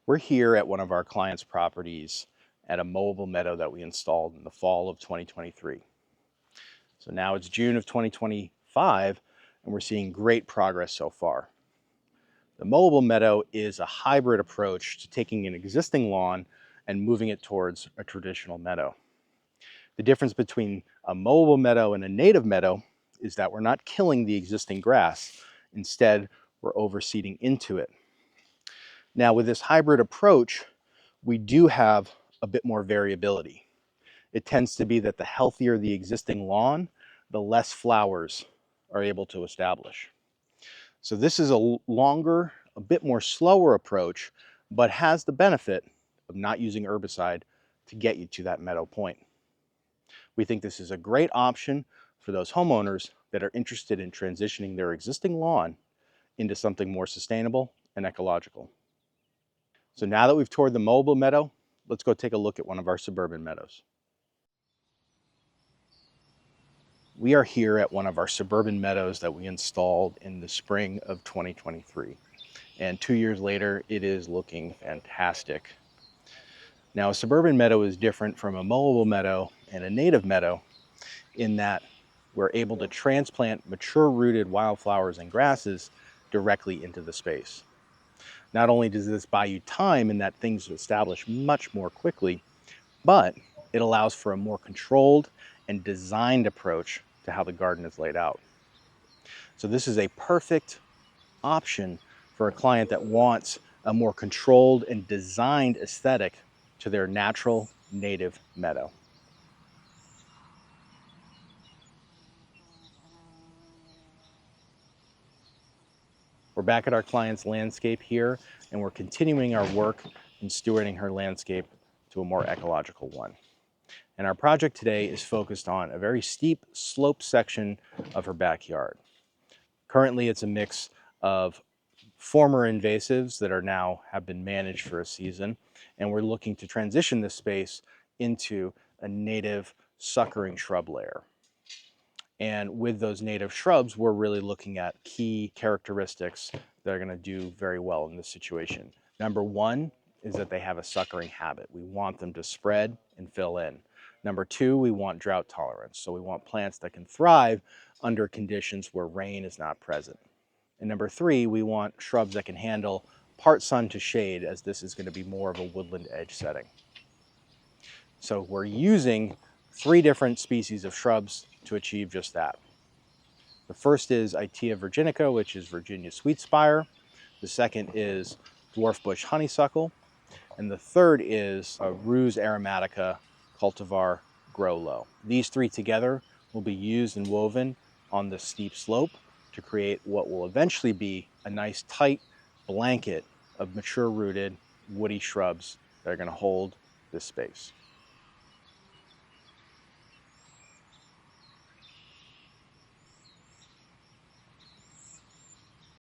We're here at one of our clients' properties at a mowable meadow that we installed in the fall of 2023. So now it's June of 2025 and we're seeing great progress so far. The mowable meadow is a hybrid approach to taking an existing lawn and moving it towards a traditional meadow. The difference between a mowable meadow and a native meadow is that we're not killing the existing grass. Instead, we're overseeding into it. Now, with this hybrid approach, we do have a bit more variability. It tends to be that the healthier the existing lawn, the less flowers are able to establish. So this is a longer, a bit more slower approach, but has the benefit of not using herbicide to get you to that meadow point. We think this is a great option for those homeowners that are interested in transitioning their existing lawn into something more sustainable and ecological. So now that we've toured the mowable meadow, let's go take a look at one of our suburban meadows. We are here at one of our suburban meadows that we installed in the spring of 2023. And 2 years later, it is looking fantastic. Now, a suburban meadow is different from a mowable meadow and a native meadow in that we're able to transplant mature rooted wildflowers and grasses directly into the space. Not only does this buy you time in that things establish much more quickly, but it allows for a more controlled and designed approach to how the garden is laid out. So this is a perfect option for a client that wants a more controlled and designed aesthetic to their natural native meadow. We're back at our client's landscape here, and we're continuing our work in stewarding her landscape to a more ecological one. And our project today is focused on a very steep slope section of her backyard. Currently, it's a mix of former invasives that are now have been managed for a season, and we're looking to transition this space into a native suckering shrub layer. And with those native shrubs, we're really looking at key characteristics that are going to do very well in this situation. Number one is that they have a suckering habit. We want them to spread and fill in. Number two, we want drought tolerance. So we want plants that can thrive under conditions where rain is not present. And number three, we want shrubs that can handle part sun to shade, as this is going to be more of a woodland edge setting. So we're using 3 different species of shrubs to achieve just that. The first is Itea virginica, which is Virginia sweetspire. The second is dwarf bush honeysuckle. And the third is a Ruse aromatica cultivar grow low. These 3 together will be used and woven on the steep slope to create what will eventually be a nice tight blanket of mature rooted woody shrubs that are going to hold this space.